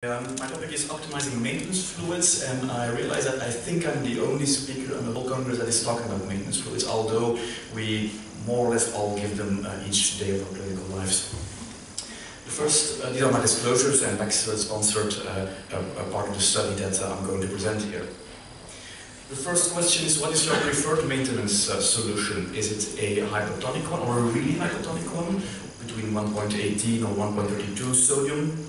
My topic is optimizing maintenance fluids, and I realize that I think I'm the only speaker on the whole Congress that is talking about maintenance fluids, although we more or less all give them each day of our clinical lives. The first, these are my disclosures, and baxter sponsored a part of the study that I'm going to present here. The first question is, what is your preferred maintenance solution? Is it a hypertonic one, or a really hypertonic one, between 1.18 or 1.32 sodium?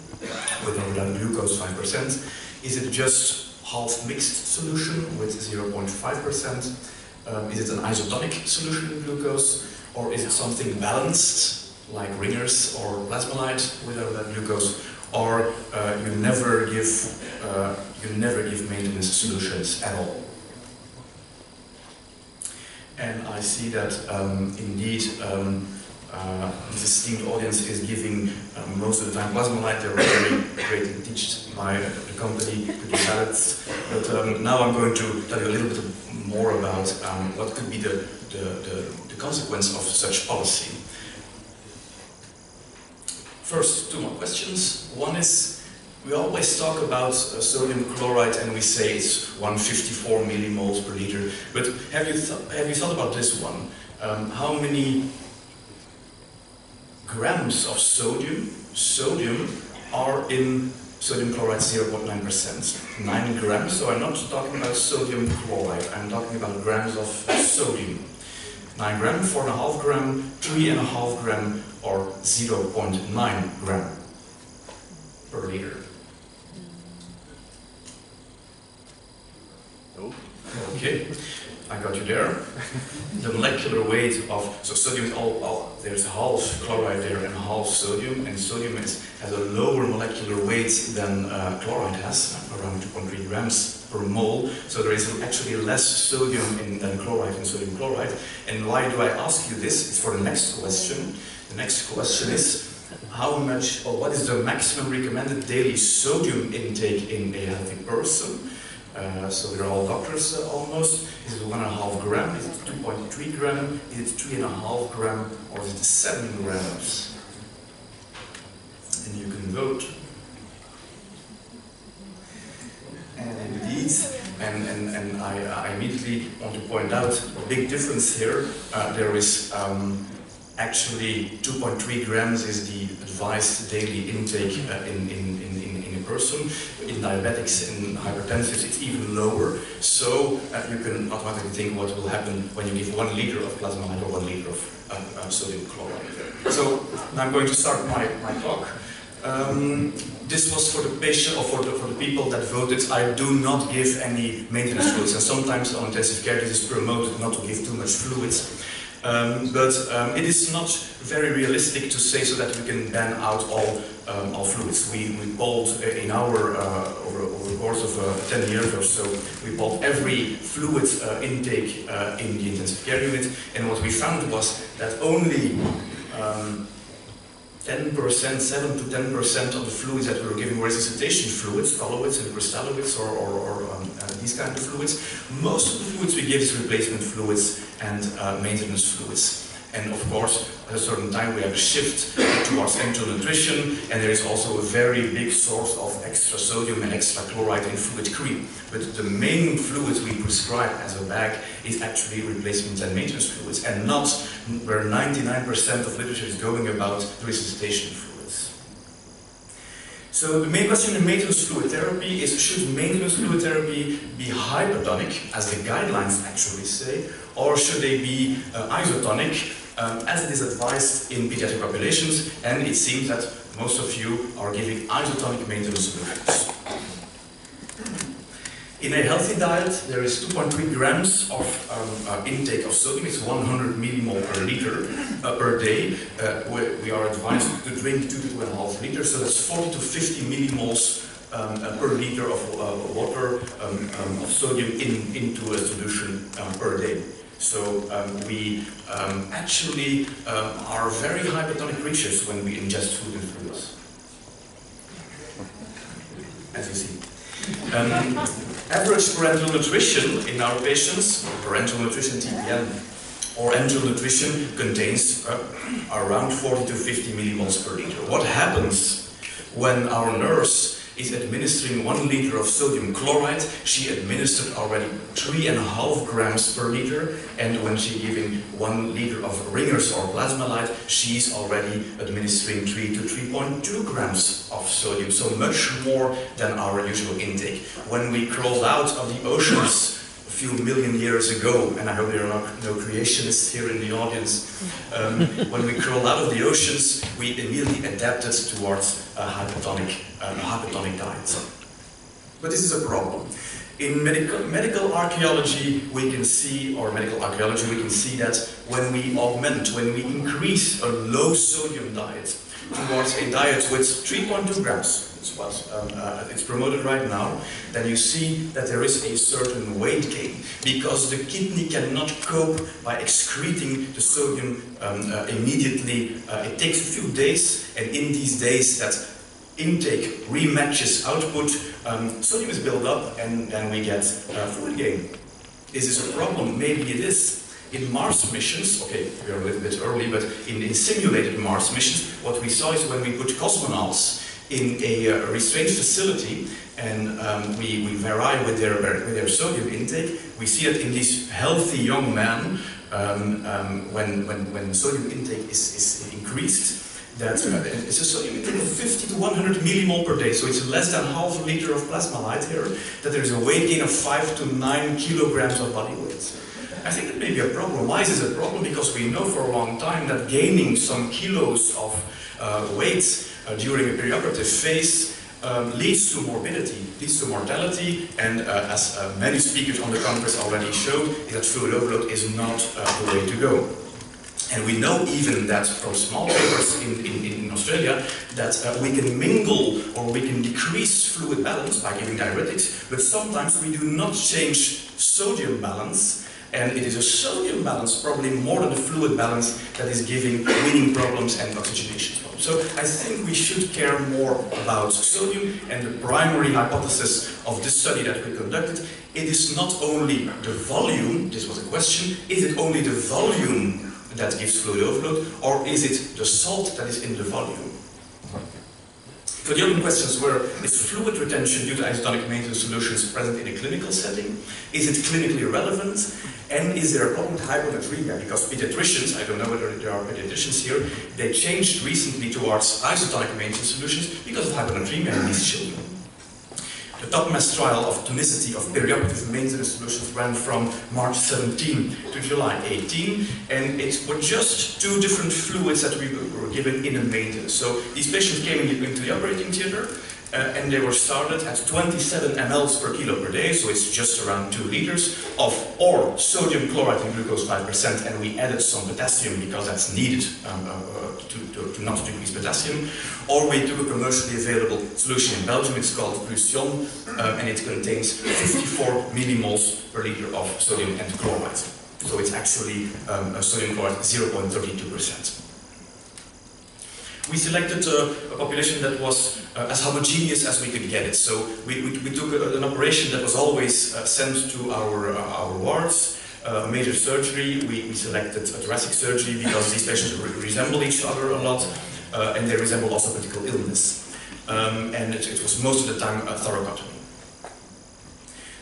With or without glucose 5%? Is it just half mixed solution with 0.5%? Is it an isotonic solution in glucose? Or is it something balanced, like ringers or plasmolite with or without glucose? Or you never give maintenance solutions at all? And I see that indeed this esteemed audience is giving most of the time plasmolite. They're very greatly taught by the company to do salads. But now I'm going to tell you a little bit more about what could be the consequence of such policy. First, two more questions. One is, we always talk about sodium chloride and we say it's 154 millimoles per liter. But have you thought about this one? How many grams of sodium are in sodium chloride 0.9%. 9 grams, so I'm not talking about sodium chloride, I'm talking about grams of sodium. 9 gram, 4.5 gram, 3.5 gram, or 0.9 gram per liter. Okay, I got you there. The molecular weight of, so sodium is there's half chloride there and half sodium, and sodium has a lower molecular weight than chloride has, around 2.3 grams per mole, so there is actually less sodium than chloride in sodium chloride. And why do I ask you this? It's for the next question. The next question is, how much, or what is the maximum recommended daily sodium intake in a healthy person? So we're all doctors almost. Is it 1.5 gram? Is it 2.3 gram? Is it 3.5 gram? Or is it 7 grams? And you can vote. And indeed, and I immediately want to point out a big difference here. There is actually 2.3 grams is the advised daily intake in a person. In diabetics and hypertensives, it's even lower. So you can automatically think what will happen when you give 1 liter of plasmolite or 1 liter of sodium chloride. So now I'm going to start my talk. This was for the patient, or for the people that voted. I do not give any maintenance fluids, and sometimes on intensive care this is promoted not to give too much fluids. But it is not very realistic to say so that we can ban out all fluids. We polled in our, over the course of 10 years or so, we polled every fluid intake in the intensive care unit, and what we found was that only 10%, 7 to 10% of the fluids that we were giving were resuscitation fluids, colloids and cristaloids, or these kind of fluids. Most of the fluids we give is replacement fluids and maintenance fluids. And of course, at a certain time we have a shift towards enteral nutrition, and there is also a very big source of extra sodium and extra chloride in fluid cream. But the main fluids we prescribe as a bag is actually replacement and maintenance fluids, and not where 99% of literature is going about the resuscitation fluids. So the main question in maintenance fluid therapy is, should maintenance fluid therapy be hypertonic, as the guidelines actually say, or should they be isotonic, as it is advised in pediatric populations? And it seems that most of you are giving isotonic maintenance solutions. In a healthy diet, there is 2.3 grams of intake of sodium. It's 100 millimole per liter per day. We are advised to drink 2 to 2.5 liters, so that's 40 to 50 millimoles per liter of water of sodium into a solution per day. So we actually are very hypertonic creatures when we ingest food and fluids, as you see. Average parental nutrition in our patients, parental nutrition TPN, or enteral nutrition contains around 40 to 50 millimoles per liter. What happens when our nurse is administering 1 liter of sodium chloride. She administered already 3.5 grams per liter, and when she's giving 1 liter of ringers or plasmalite, she's already administering 3 to 3.2 grams of sodium, so much more than our usual intake. When we crawled out of the oceans a few million years ago, and I hope there are no creationists here in the audience, when we crawled out of the oceans, we immediately adapted towards a hypertonic diet. But this is a problem. In medical archaeology, we can see that when we augment, when we increase a low sodium diet towards a diet with 3.2 grams, it's promoted right now, then you see that there is a certain weight gain, because the kidney cannot cope by excreting the sodium immediately. It takes a few days, and in these days that intake rematches output, sodium is built up, and then we get fluid gain. Is this a problem? Maybe it is. In Mars missions, okay, we are a little bit early, but in simulated Mars missions, what we saw is when we put cosmonauts in a restrained facility, and we vary with their sodium intake, we see that in these healthy young men, when sodium intake is increased, that it's a sodium intake of 50 to 100 millimole per day, so it's less than half a liter of plasmalite here, that there is a weight gain of 5 to 9 kilograms of body weight. I think that may be a problem. Why is this a problem? Because we know for a long time that gaining some kilos of weight during a perioperative phase leads to morbidity, leads to mortality, and as many speakers on the conference already showed, is that fluid overload is not the way to go. And we know even that from small papers in Australia that we can mingle or we can decrease fluid balance by giving diuretics, but sometimes we do not change sodium balance. And it is a sodium balance, probably more than the fluid balance, that is giving weaning problems and oxygenation problems. So I think we should care more about sodium, and the primary hypothesis of this study that we conducted, it is not only the volume, this was a question, is it only the volume that gives fluid overload, or is it the salt that is in the volume? So the open questions were, is fluid retention due to isotonic maintenance solutions present in a clinical setting? Is it clinically relevant? And is there a problem with hyponatremia? Because pediatricians, I don't know whether there are pediatricians here, they changed recently towards isotonic maintenance solutions because of hyponatremia in these children. The TOPMAS trial of tonicity of perioperative maintenance solutions ran from March 17 to July 18, and it were just 2 different fluids that we were given in a maintenance. So these patients came into the operating theater, and they were started at 27 mL per kilo per day, so it's just around 2 liters of or sodium chloride and glucose 5%, and we added some potassium because that's needed to not decrease potassium. Or we took a commercially available solution in Belgium, it's called Crucion, and it contains 54 millimoles per liter of sodium and chloride. So it's actually sodium chloride 0.32%. We selected a population that was as homogeneous as we could get it. So we took an operation that was always sent to our wards, major surgery. We selected a thoracic surgery because these patients resemble each other a lot, and they resemble also critical illness. And it was most of the time a thoracotomy.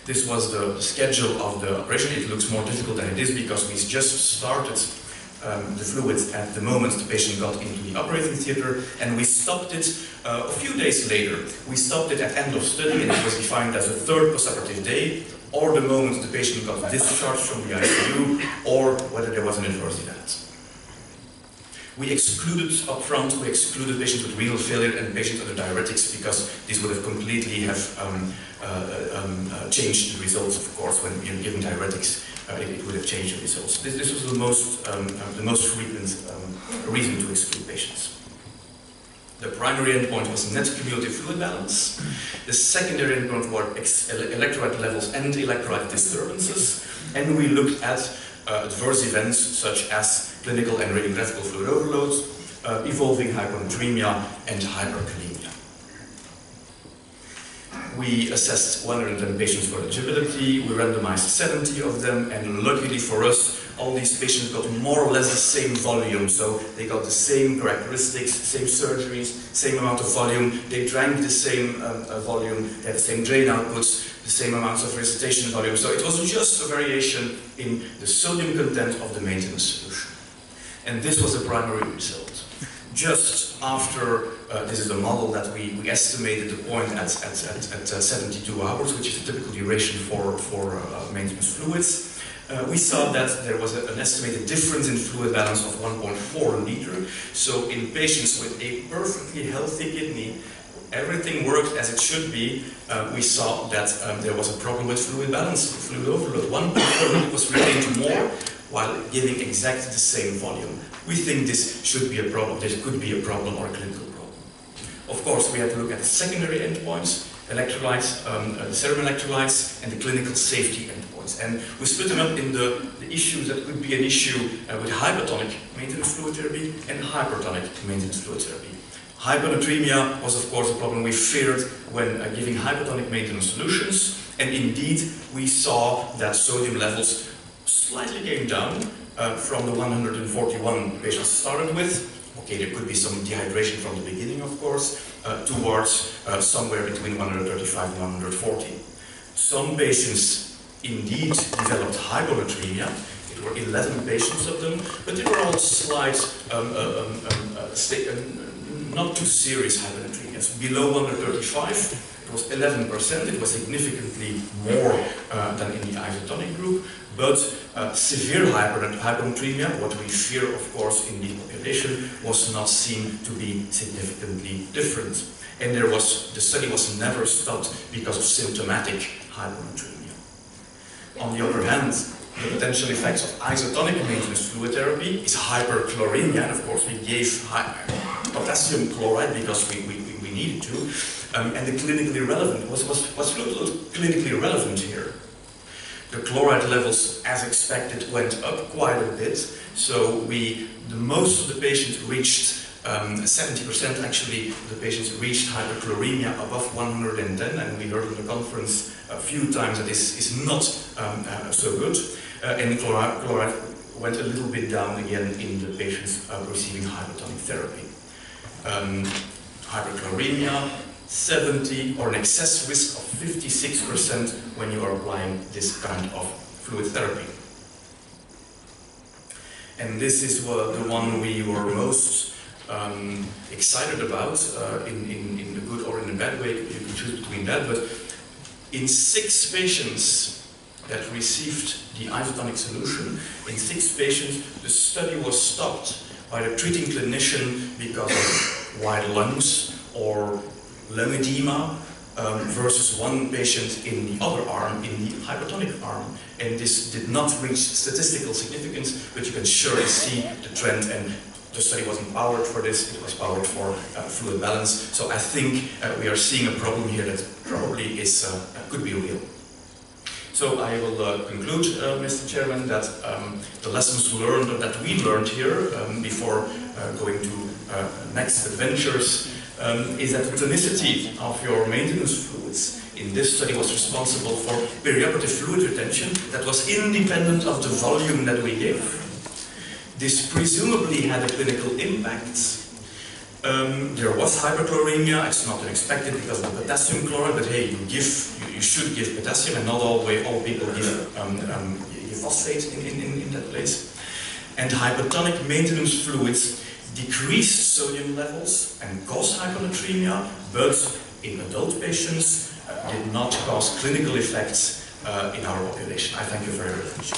This was the schedule of the operation. It looks more difficult than it is because we just started the fluid at the moment the patient got into the operating theater, and we stopped it a few days later. We stopped it at end of study, and it was defined as a 3rd postoperative day, or the moment the patient got discharged from the ICU, or whether there was an adverse event. We excluded upfront, we excluded patients with renal failure and patients under diuretics because this would have completely changed the results, of course, when you're given diuretics. It would have changed the results. This was the most frequent reason to exclude patients. The primary endpoint was net cumulative fluid balance. The secondary endpoint were electrolyte levels and electrolyte disturbances. And we looked at adverse events such as clinical and radiographical fluid overload, evolving hyponatremia, and hyperkalemia. We assessed 110 patients for eligibility, we randomized 70 of them, and luckily for us, all these patients got more or less the same volume, so they got the same characteristics, same surgeries, same amount of volume, they drank the same volume, they had the same drain outputs, the same amounts of resuscitation volume, so it was just a variation in the sodium content of the maintenance solution. And this was the primary result. Just after, this is the model that we estimated the point at 72 hours, which is a typical duration for maintenance fluids. We saw that there was an estimated difference in fluid balance of 1.4 liter. So in patients with a perfectly healthy kidney, everything worked as it should be. We saw that there was a problem with fluid balance, fluid overload. 1.4 liter was retained more while giving exactly the same volume. We think this should be a problem, this could be a problem or a clinical problem. Of course, we had to look at the secondary endpoints, electrolytes, the serum electrolytes, and the clinical safety endpoints. And we split them up in the issues that could be an issue with hypertonic maintenance fluid therapy and hypertonic maintenance fluid therapy. Hyponatremia was, of course, a problem we feared when giving hypertonic maintenance solutions, and indeed we saw that sodium levels slightly came down from the 141 patients started with. Okay, there could be some dehydration from the beginning, of course, towards somewhere between 135 and 140. Some patients indeed developed hyponatremia. There were 11 patients of them, but they were all slight, not too serious hyponatremias. Below 135, it was 11%, it was significantly more than in the isotonic group, but severe hyponatremia, what we fear, of course, in the population, was not seen to be significantly different. And the study was never stopped because of symptomatic hyponatremia. On the other hand, the potential effects of isotonic maintenance fluid therapy is hyperchloremia, and of course we gave potassium chloride because we needed to. And the clinically relevant, what's clinically relevant here? The chloride levels, as expected, went up quite a bit. So most of the patients reached, 70% actually, the patients reached hyperchloremia above 110, and we heard in the conference a few times that this is not so good. And chloride went a little bit down again in the patients receiving hypertonic therapy. Hyperchloremia, 70, or an excess risk of 56% when you are applying this kind of fluid therapy. And this is the one we were most excited about, in the good or in the bad way. You can choose between that, but in 6 patients that received the isotonic solution, in 6 patients the study was stopped by the treating clinician because of wide lungs or lung edema, versus 1 patient in the other arm, in the hypertonic arm. And this did not reach statistical significance, but you can surely see the trend, and the study wasn't powered for this, it was powered for fluid balance. So I think we are seeing a problem here that probably is, could be real. So I will conclude, Mr. Chairman, that the lessons learned, that we learned here before going to next adventures, is that the tonicity of your maintenance fluids in this study was responsible for perioperative fluid retention that was independent of the volume that we gave. This presumably had a clinical impact. There was hyperchloremia. It's not unexpected because of the potassium chloride, but hey, you should give potassium, and not all people give phosphate in that place. And hypertonic maintenance fluids decreased sodium levels and caused hyponatremia, but in adult patients did not cause clinical effects in our population. I thank you very much.